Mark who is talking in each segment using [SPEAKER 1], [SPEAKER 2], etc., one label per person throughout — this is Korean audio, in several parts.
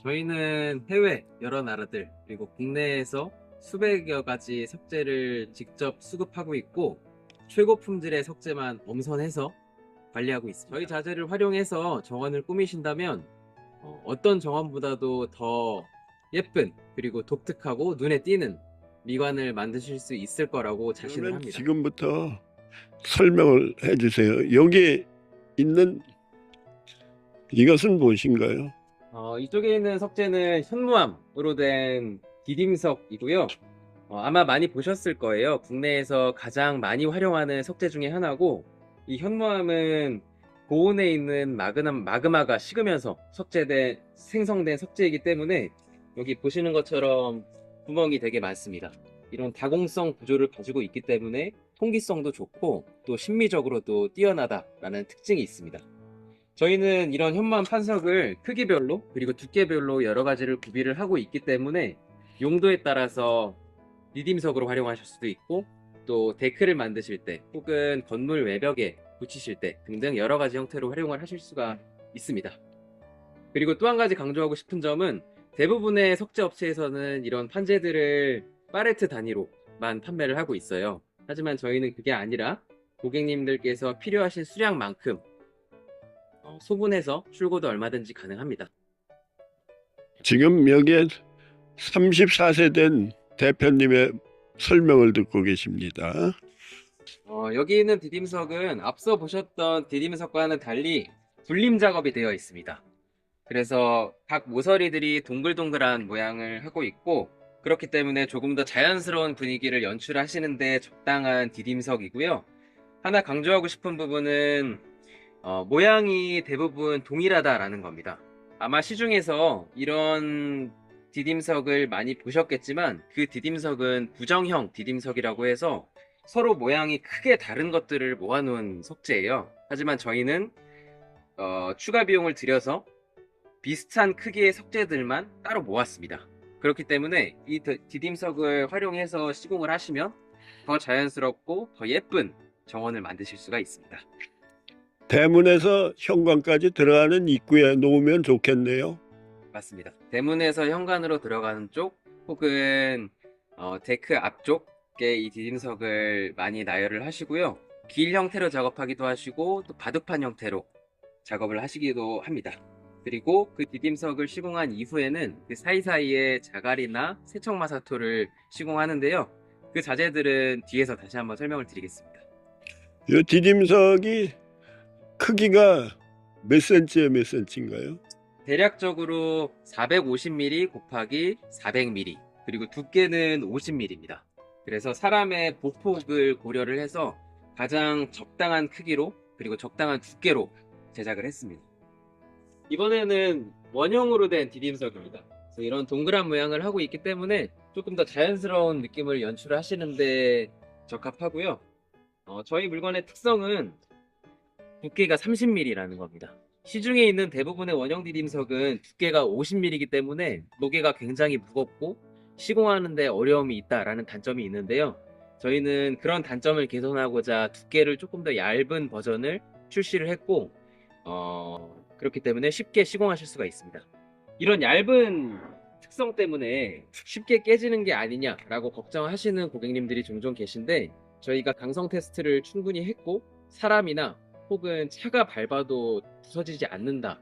[SPEAKER 1] 저희는 해외 여러 나라들 그리고 국내에서 수백여 가지 석재를 직접 수급하고 있고 최고 품질의 석재만 엄선해서 관리하고 있습니다. 저희 자재를 활용해서 정원을 꾸미신다면 어떤 정원보다도 더 예쁜 그리고 독특하고 눈에 띄는 미관을 만드실 수 있을 거라고 자신을
[SPEAKER 2] 그러면
[SPEAKER 1] 합니다.
[SPEAKER 2] 지금부터 설명을 해주세요. 여기 있는 이것은 무엇인가요?
[SPEAKER 1] 이쪽에 있는 석재는 현무암으로 된 디딤석이고요. 아마 많이 보셨을 거예요. 국내에서 가장 많이 활용하는 석재 중에 하나고, 이 현무암은 고온에 있는 마그마가 식으면서 생성된 석재이기 때문에 여기 보시는 것처럼 구멍이 되게 많습니다. 이런 다공성 구조를 가지고 있기 때문에 통기성도 좋고 또 심미적으로도 뛰어나다라는 특징이 있습니다. 저희는 이런 현무암 판석을 크기별로 그리고 두께별로 여러 가지를 구비를 하고 있기 때문에 용도에 따라서 리딤석으로 활용하실 수도 있고 또 데크를 만드실 때 혹은 건물 외벽에 붙이실 때 등등 여러 가지 형태로 활용을 하실 수가 있습니다. 그리고 또 한 가지 강조하고 싶은 점은 대부분의 석재 업체에서는 이런 판재들을 팔레트 단위로만 판매를 하고 있어요. 하지만 저희는 그게 아니라 고객님들께서 필요하신 수량만큼 소분해서 출고도 얼마든지 가능합니다.
[SPEAKER 2] 지금 여기에 34세 된 대표님의 설명을 듣고 계십니다.
[SPEAKER 1] 여기 있는 디딤석은 앞서 보셨던 디딤석과는 달리 불림 작업이 되어 있습니다. 그래서 각 모서리들이 동글동글한 모양을 하고 있고 그렇기 때문에 조금 더 자연스러운 분위기를 연출하시는데 적당한 디딤석이고요. 하나 강조하고 싶은 부분은 모양이 대부분 동일하다라는 겁니다. 아마 시중에서 이런 디딤석을 많이 보셨겠지만 그 디딤석은 부정형 디딤석이라고 해서 서로 모양이 크게 다른 것들을 모아놓은 석재예요. 하지만 저희는 추가 비용을 들여서 비슷한 크기의 석재들만 따로 모았습니다. 그렇기 때문에 이 디딤석을 활용해서 시공을 하시면 더 자연스럽고 더 예쁜 정원을 만드실 수가 있습니다.
[SPEAKER 2] 대문에서 현관까지 들어가는 입구에 놓으면 좋겠네요.
[SPEAKER 1] 맞습니다. 대문에서 현관으로 들어가는 쪽 혹은 데크 앞쪽에 이 디딤석을 많이 나열을 하시고요. 길 형태로 작업하기도 하시고 또 바둑판 형태로 작업을 하시기도 합니다. 그리고 그 디딤석을 시공한 이후에는 그 사이사이에 자갈이나 세척마사토를 시공하는데요. 그 자재들은 뒤에서 다시 한번 설명을 드리겠습니다.
[SPEAKER 2] 이 디딤석이 크기가 몇 센치에 몇 센치인가요?
[SPEAKER 1] 대략적으로 450mm 곱하기 400mm 그리고 두께는 50mm입니다. 그래서 사람의 보폭을 고려를 해서 가장 적당한 크기로 그리고 적당한 두께로 제작을 했습니다. 이번에는 원형으로 된 디딤석입니다. 그래서 이런 동그란 모양을 하고 있기 때문에 조금 더 자연스러운 느낌을 연출하시는데 적합하고요. 저희 물건의 특성은 두께가 30mm라는 겁니다. 시중에 있는 대부분의 원형 디딤석은 두께가 50mm이기 때문에 무게가 굉장히 무겁고 시공하는데 어려움이 있다라는 단점이 있는데요. 저희는 그런 단점을 개선하고자 두께를 조금 더 얇은 버전을 출시를 했고 그렇기 때문에 쉽게 시공하실 수가 있습니다. 이런 얇은 특성 때문에 쉽게 깨지는 게 아니냐라고 걱정하시는 고객님들이 종종 계신데 저희가 강성 테스트를 충분히 했고 사람이나 혹은 차가 밟아도 부서지지 않는다.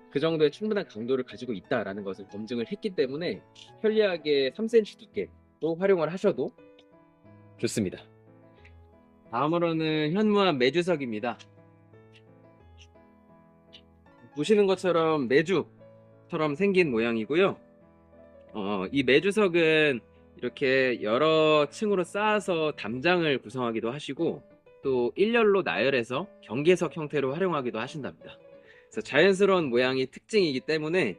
[SPEAKER 1] 그 정도의 충분한 강도를 가지고 있다라는 것을 검증을 했기 때문에 편리하게 3cm 두께로 활용을 하셔도 좋습니다. 다음으로는 현무암 매주석입니다. 보시는 것처럼 매주처럼 생긴 모양이고요. 이 매주석은 이렇게 여러 층으로 쌓아서 담장을 구성하기도 하시고 또 일렬로 나열해서 경계석 형태로 활용하기도 하신답니다. 그래서 자연스러운 모양이 특징이기 때문에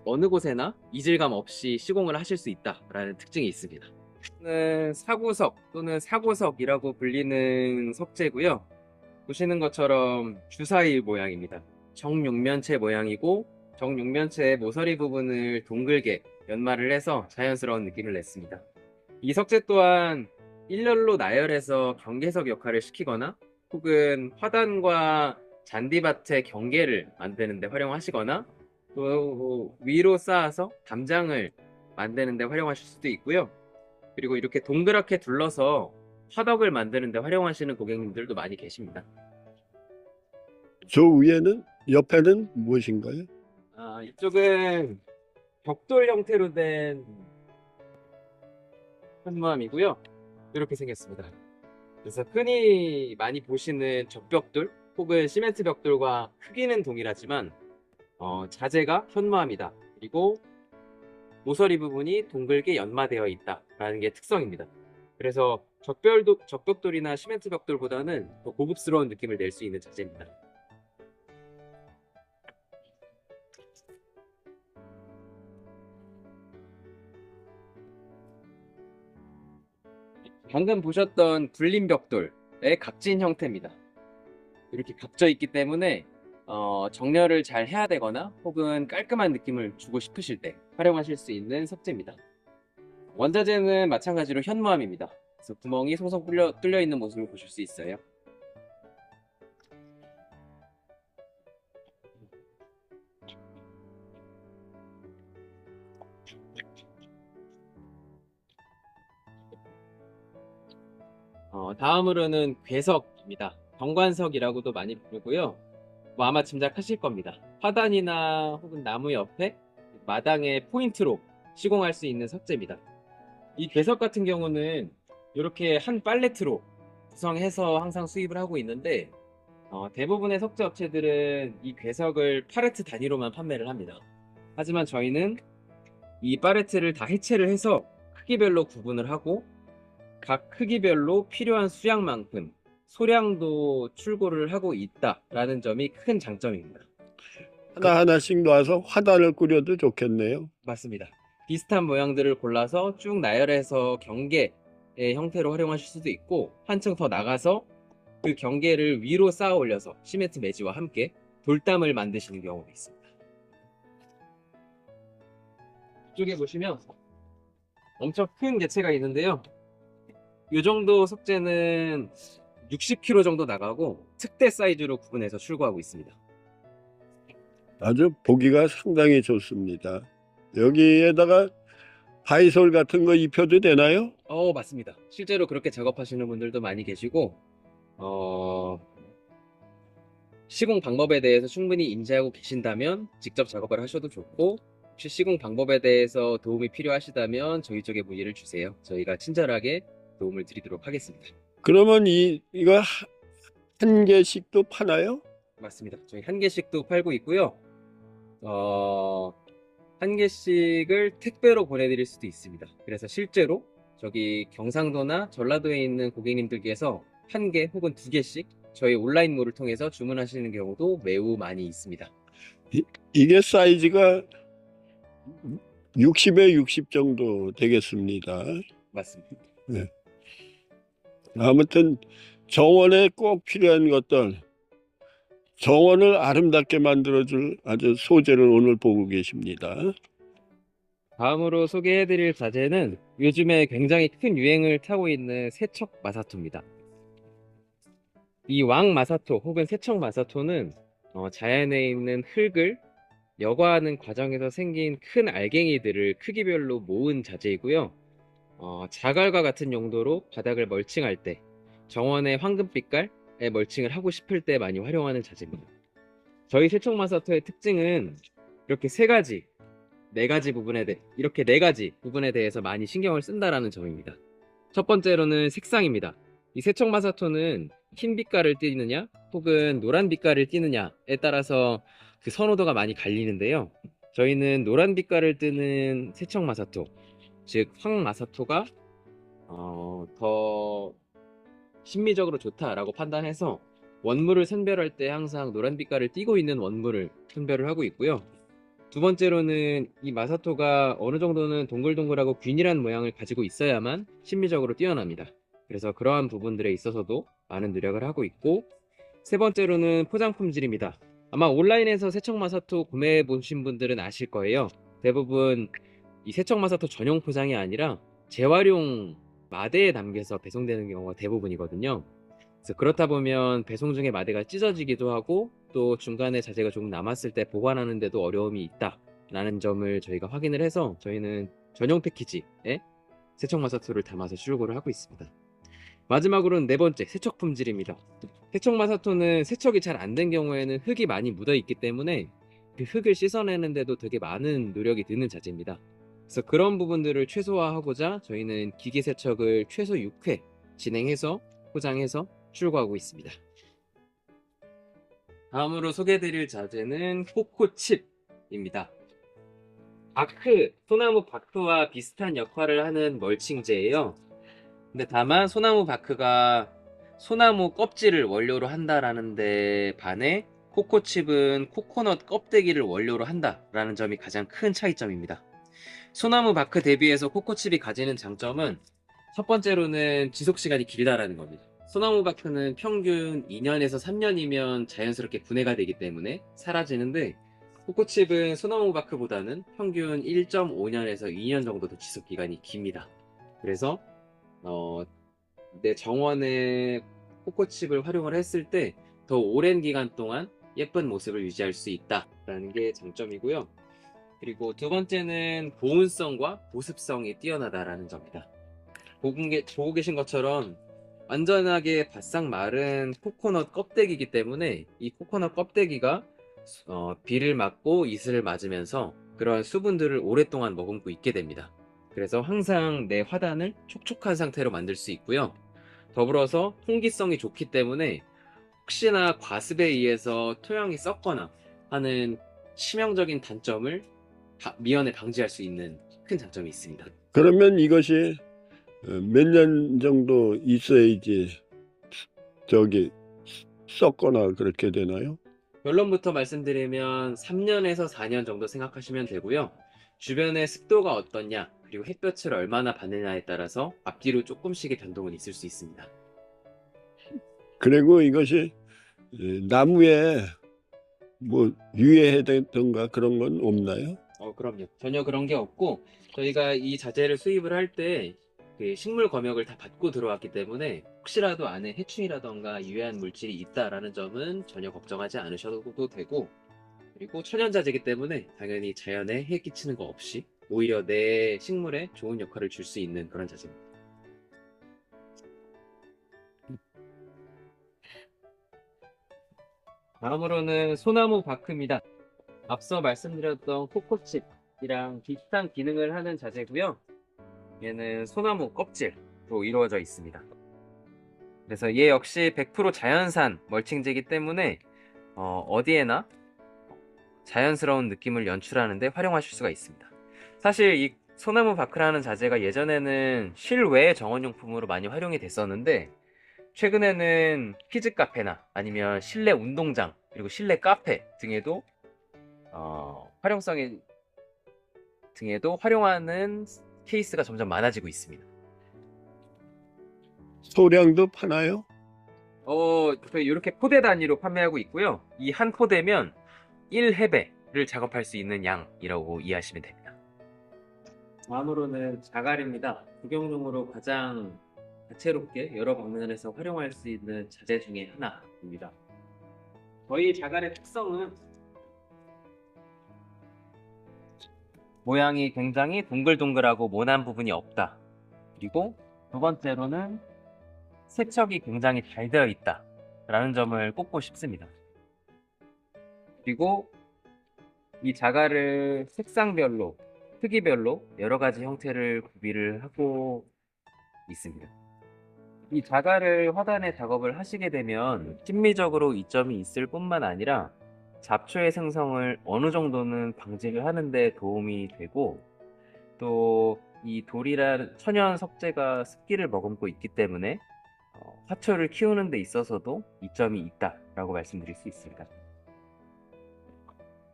[SPEAKER 1] 어느 곳에나 이질감 없이 시공을 하실 수 있다라는 특징이 있습니다. 사구석 또는 사고석이라고 불리는 석재고요. 보시는 것처럼 주사위 모양입니다. 정육면체 모양이고 정육면체의 모서리 부분을 동글게 연마를 해서 자연스러운 느낌을 냈습니다. 이 석재 또한 일렬로 나열해서 경계석 역할을 시키거나 혹은 화단과 잔디밭의 경계를 만드는 데 활용하시거나 또 위로 쌓아서 담장을 만드는 데 활용하실 수도 있고요. 그리고 이렇게 동그랗게 둘러서 화덕을 만드는 데 활용하시는 고객님들도 많이 계십니다.
[SPEAKER 2] 저 위에는 옆에는 무엇인가요?
[SPEAKER 1] 이쪽은 벽돌 형태로 된 현무암이고요. 이렇게 생겼습니다. 그래서 흔히 많이 보시는 적벽돌 혹은 시멘트 벽돌과 크기는 동일하지만 자재가 현무암이다. 그리고 모서리 부분이 동글게 연마되어 있다라는 게 특성입니다. 그래서 적벽돌이나 시멘트 벽돌보다는 더 고급스러운 느낌을 낼 수 있는 자재입니다. 방금 보셨던 불림벽돌의 각진 형태입니다. 이렇게 겹쳐 있기 때문에 정렬을 잘 해야 되거나 혹은 깔끔한 느낌을 주고 싶으실 때 활용하실 수 있는 석재입니다. 원자재는 마찬가지로 현무암입니다. 그래서 구멍이 송송 뚫려 있는 모습을 보실 수 있어요. 다음으로는 괴석입니다. 정관석이라고도 많이 부르고요. 뭐 아마 짐작하실 겁니다. 화단이나 혹은 나무 옆에 마당의 포인트로 시공할 수 있는 석재입니다. 이 괴석 같은 경우는 이렇게 한 팔레트로 구성해서 항상 수입을 하고 있는데 대부분의 석재 업체들은 이 괴석을 팔레트 단위로만 판매를 합니다. 하지만 저희는 이 팔레트를 다 해체를 해서 크기별로 구분을 하고 각 크기별로 필요한 수량만큼 소량도 출고를 하고 있다라는 점이 큰 장점입니다.
[SPEAKER 2] 하나하나씩 놔서 화단을 꾸려도 좋겠네요.
[SPEAKER 1] 맞습니다. 비슷한 모양들을 골라서 쭉 나열해서 경계의 형태로 활용하실 수도 있고 한층 더 나가서 그 경계를 위로 쌓아 올려서 시멘트 매지와 함께 돌담을 만드시는 경우가 있습니다. 이쪽에 보시면 엄청 큰 개체가 있는데요. 이 정도 석재는 60kg 정도 나가고 특대 사이즈로 구분해서 출고하고 있습니다.
[SPEAKER 2] 아주 보기가 상당히 좋습니다. 여기에다가 바이솔 같은 거 입혀도 되나요?
[SPEAKER 1] 맞습니다. 실제로 그렇게 작업하시는 분들도 많이 계시고 시공 방법에 대해서 충분히 인지하고 계신다면 직접 작업을 하셔도 좋고 혹시 시공 방법에 대해서 도움이 필요하시다면 저희 쪽에 문의를 주세요. 저희가 친절하게 도움을 드리도록 하겠습니다.
[SPEAKER 2] 그러면 이거 한 개씩도 파나요?
[SPEAKER 1] 맞습니다. 저희 한 개씩도 팔고 있고요. 한 개씩을 택배로 보내드릴 수도 있습니다. 그래서 실제로 저기 경상도나 전라도에 있는 고객님들께서 한 개 혹은 두 개씩 저희 온라인몰을 통해서 주문하시는 경우도 매우 많이 있습니다.
[SPEAKER 2] 이게 사이즈가 60에 60 정도 되겠습니다.
[SPEAKER 1] 맞습니다.
[SPEAKER 2] 네. 아무튼 정원에 꼭 필요한 것들, 정원을 아름답게 만들어줄 아주 소재를 오늘 보고 계십니다.
[SPEAKER 1] 다음으로 소개해드릴 자재는 요즘에 굉장히 큰 유행을 타고 있는 세척 마사토입니다. 이 왕 마사토 혹은 세척 마사토는 자연에 있는 흙을 여과하는 과정에서 생긴 큰 알갱이들을 크기별로 모은 자재이고요. 자갈과 같은 용도로 바닥을 멀칭할 때 정원의 황금빛깔의 멀칭을 하고 싶을 때 많이 활용하는 자재입니다. 저희 세척 마사토의 특징은 이렇게 이렇게 네 가지 부분에 대해서 많이 신경을 쓴다라는 점입니다. 첫 번째로는 색상입니다. 이 세척 마사토는 흰 빛깔을 띠느냐 혹은 노란 빛깔을 띠느냐에 따라서 그 선호도가 많이 갈리는데요. 저희는 노란 빛깔을 띠는 세척 마사토, 즉 황 마사토가 더 심미적으로 좋다라고 판단해서 원물을 선별할 때 항상 노란 빛깔을 띠고 있는 원물을 선별을 하고 있고요. 두 번째로는 이 마사토가 어느 정도는 동글동글하고 균일한 모양을 가지고 있어야만 심미적으로 뛰어납니다. 그래서 그러한 부분들에 있어서도 많은 노력을 하고 있고, 세 번째로는 포장 품질입니다. 아마 온라인에서 세척 마사토 구매해 보신 분들은 아실 거예요. 대부분 이 세척 마사토 전용 포장이 아니라 재활용 마대에 담겨서 배송되는 경우가 대부분이거든요. 그래서 그렇다 보면 배송 중에 마대가 찢어지기도 하고 또 중간에 자재가 조금 남았을 때 보관하는 데도 어려움이 있다라는 점을 저희가 확인을 해서 저희는 전용 패키지에 세척마사토를 담아서 출고를 하고 있습니다. 마지막으로는 네 번째, 세척 품질입니다. 세척마사토는 세척이 잘 안 된 경우에는 흙이 많이 묻어 있기 때문에 그 흙을 씻어내는데도 되게 많은 노력이 드는 자재입니다. 그래서 그런 부분들을 최소화하고자 저희는 기계 세척을 최소 6회 진행해서 포장해서 출고하고 있습니다. 다음으로 소개해드릴 자재는 코코칩입니다. 소나무 바크와 비슷한 역할을 하는 멀칭제예요. 근데 다만 소나무 바크가 소나무 껍질을 원료로 한다라는 데 반해 코코칩은 코코넛 껍데기를 원료로 한다라는 점이 가장 큰 차이점입니다. 소나무 바크 대비해서 코코칩이 가지는 장점은 첫 번째로는 지속 시간이 길다라는 겁니다. 소나무 바크는 평균 2년에서 3년이면 자연스럽게 분해가 되기 때문에 사라지는데 코코칩은 소나무 바크보다는 평균 1.5년에서 2년 정도 더 지속 기간이 깁니다. 그래서 내 정원에 코코칩을 활용을 했을 때 더 오랜 기간 동안 예쁜 모습을 유지할 수 있다라는 게 장점이고요. 그리고 두 번째는 보온성과 보습성이 뛰어나다라는 점입니다. 보고 계신 것처럼 완전하게 바싹 마른 코코넛 껍데기이기 때문에 이 코코넛 껍데기가 비를 맞고 이슬을 맞으면서 그런 수분들을 오랫동안 머금고 있게 됩니다. 그래서 항상 내 화단을 촉촉한 상태로 만들 수 있고요. 더불어서 통기성이 좋기 때문에 혹시나 과습에 의해서 토양이 썩거나 하는 치명적인 단점을 미연에 방지할 수 있는 큰 장점이 있습니다.
[SPEAKER 2] 그러면 이것이 몇 년 정도 있어야지 저기 썩거나 그렇게 되나요?
[SPEAKER 1] 결론부터 말씀드리면 3년에서 4년 정도 생각하시면 되고요. 주변의 습도가 어떻냐, 그리고 햇볕을 얼마나 받느냐에 따라서 앞뒤로 조금씩의 변동은 있을 수 있습니다.
[SPEAKER 2] 그리고 이것이 나무에 뭐 유해되던가 그런 건 없나요?
[SPEAKER 1] 그럼요. 전혀 그런 게 없고 저희가 이 자재를 수입을 할 때 그 식물 검역을 다 받고 들어왔기 때문에 혹시라도 안에 해충이라던가 유해한 물질이 있다라는 점은 전혀 걱정하지 않으셔도 되고, 그리고 천연 자재이기 때문에 당연히 자연에 해 끼치는 거 없이 오히려 내 식물에 좋은 역할을 줄 수 있는 그런 자재입니다. 다음으로는 소나무 바크입니다. 앞서 말씀드렸던 코코칩이랑 비슷한 기능을 하는 자재고요. 얘는 소나무 껍질로 이루어져 있습니다. 그래서 얘 역시 100% 자연산 멀칭제이기 때문에 어디에나 자연스러운 느낌을 연출하는데 활용하실 수가 있습니다. 사실 이 소나무 바크라는 자재가 예전에는 실외 정원용품으로 많이 활용이 됐었는데 최근에는 키즈 카페나 아니면 실내 운동장 그리고 실내 카페 등에도 활용하는 케이스가 점점 많아지고 있습니다.
[SPEAKER 2] 소량도 파나요?
[SPEAKER 1] 저희 이렇게 포대 단위로 판매하고 있고요. 이 한 포대면 1해배를 작업할 수 있는 양이라고 이해하시면 됩니다. 다음으로는 자갈입니다. 부경용으로 가장 다채롭게 여러 방면에서 활용할 수 있는 자재 중에 하나입니다. 저희 자갈의 특성은 모양이 굉장히 동글동글하고 모난 부분이 없다. 그리고 두 번째로는 세척이 굉장히 잘 되어 있다 라는 점을 꼽고 싶습니다. 그리고 이 자갈을 색상별로, 크기별로 여러 가지 형태를 구비를 하고 있습니다. 이 자갈을 화단에 작업을 하시게 되면 심미적으로 이점이 있을 뿐만 아니라 잡초의 생성을 어느 정도는 방지를 하는 데 도움이 되고, 또 이 돌이란 천연 석재가 습기를 머금고 있기 때문에 화초를 키우는 데 있어서도 이점이 있다라고 말씀드릴 수 있습니다.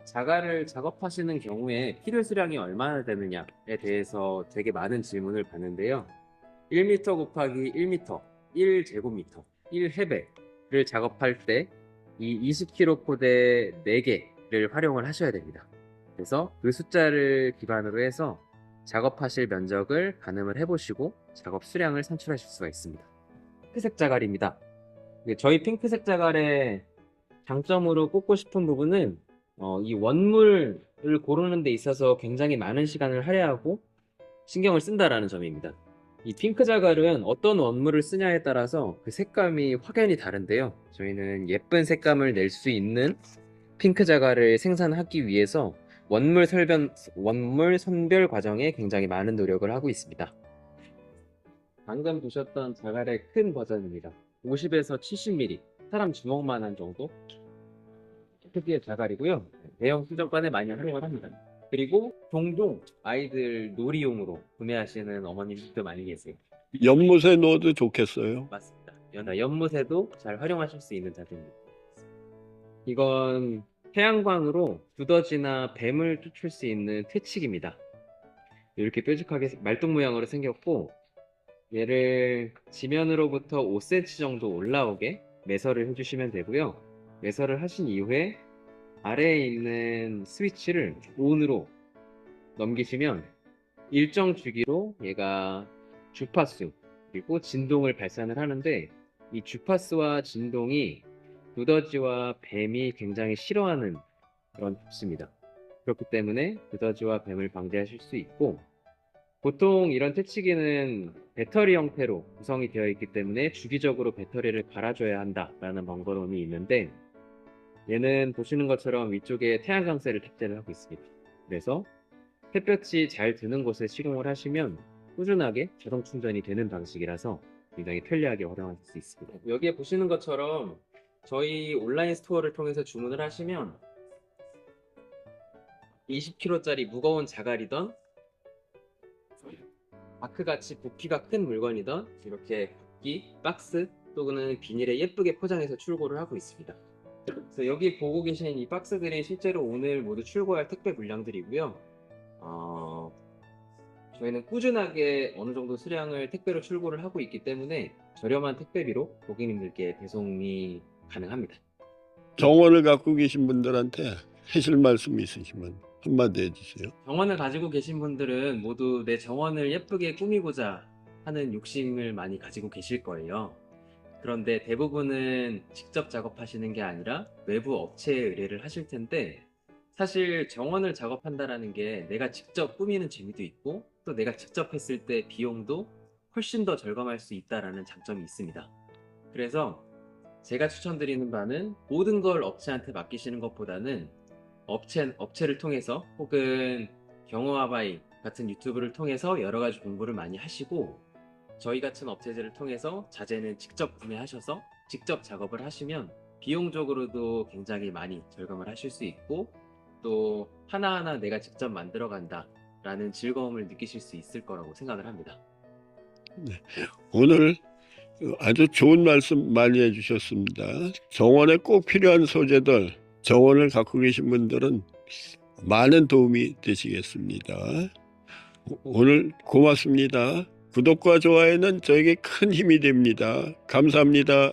[SPEAKER 1] 자갈을 작업하시는 경우에 필요 수량이 얼마나 되느냐에 대해서 되게 많은 질문을 받는데요. 1m 곱하기 1m, 1제곱미터, 1해배를 작업할 때 이 20kg 포대 4개를 활용을 하셔야 됩니다. 그래서 그 숫자를 기반으로 해서 작업하실 면적을 가늠을 해보시고 작업 수량을 산출하실 수가 있습니다. 핑크색 자갈입니다. 저희 핑크색 자갈의 장점으로 꼽고 싶은 부분은 이 원물을 고르는 데 있어서 굉장히 많은 시간을 할애하고 신경을 쓴다라는 점입니다. 이 핑크 자갈은 어떤 원물을 쓰냐에 따라서 그 색감이 확연히 다른데요. 저희는 예쁜 색감을 낼 수 있는 핑크 자갈을 생산하기 위해서 원물 선별 과정에 굉장히 많은 노력을 하고 있습니다. 방금 보셨던 자갈의 큰 버전입니다. 50에서 70mm, 사람 주먹만한 정도 크기의 자갈이고요. 대형 수족관에 많이 활용을 합니다. 그리고 종종 아이들 놀이용으로 구매하시는 어머님들도 많이 계세요.
[SPEAKER 2] 연못에 넣어도 좋겠어요.
[SPEAKER 1] 맞습니다. 연못에도 잘 활용하실 수 있는 자재입니다. 이건 태양광으로 두더지나 뱀을 쫓을 수 있는 퇴치기입니다. 이렇게 뾰족하게 말뚝 모양으로 생겼고, 얘를 지면으로부터 5cm 정도 올라오게 매설을 해주시면 되고요. 매설을 하신 이후에 아래에 있는 스위치를 ON으로 넘기시면 일정 주기로 얘가 주파수 그리고 진동을 발산을 하는데, 이 주파수와 진동이 두더지와 뱀이 굉장히 싫어하는 그런 흡수입니다. 그렇기 때문에 두더지와 뱀을 방지하실 수 있고, 보통 이런 퇴치기는 배터리 형태로 구성이 되어 있기 때문에 주기적으로 배터리를 갈아줘야 한다라는 번거로움이 있는데, 얘는 보시는 것처럼 위쪽에 태양광셀을 탑재를 하고 있습니다. 그래서 햇볕이 잘 드는 곳에 시공을 하시면 꾸준하게 자동 충전이 되는 방식이라서 굉장히 편리하게 활용하실 수 있습니다. 여기에 보시는 것처럼 저희 온라인 스토어를 통해서 주문을 하시면 20kg짜리 무거운 자갈이던 바크같이 부피가 큰 물건이던 이렇게 바퀴, 박스 또는 비닐에 예쁘게 포장해서 출고를 하고 있습니다. 그래서 여기 보고 계신 이 박스들이 실제로 오늘 모두 출고할 택배 물량들이고요. 저희는 꾸준하게 어느 정도 수량을 택배로 출고를 하고 있기 때문에 저렴한 택배비로 고객님들께 배송이 가능합니다.
[SPEAKER 2] 정원을 갖고 계신 분들한테 하실 말씀 있으시면 한마디 해주세요.
[SPEAKER 1] 정원을 가지고 계신 분들은 모두 내 정원을 예쁘게 꾸미고자 하는 욕심을 많이 가지고 계실 거예요. 그런데 대부분은 직접 작업하시는 게 아니라 외부 업체에 의뢰를 하실 텐데, 사실 정원을 작업한다라는 게 내가 직접 꾸미는 재미도 있고 또 내가 직접 했을 때 비용도 훨씬 더 절감할 수 있다라는 장점이 있습니다. 그래서 제가 추천드리는 바는 모든 걸 업체한테 맡기시는 것보다는 업체를 통해서 혹은 경호아바이 같은 유튜브를 통해서 여러 가지 공부를 많이 하시고, 저희 같은 업체들을 통해서 자재는 직접 구매하셔서 직접 작업을 하시면 비용적으로도 굉장히 많이 절감을 하실 수 있고, 또 하나하나 내가 직접 만들어 간다 라는 즐거움을 느끼실 수 있을 거라고 생각을 합니다.
[SPEAKER 2] 오늘 아주 좋은 말씀 많이 해주셨습니다. 정원에 꼭 필요한 소재들, 정원을 갖고 계신 분들은 많은 도움이 되시겠습니다. 오늘 고맙습니다. 구독과 좋아요는 저에게 큰 힘이 됩니다. 감사합니다.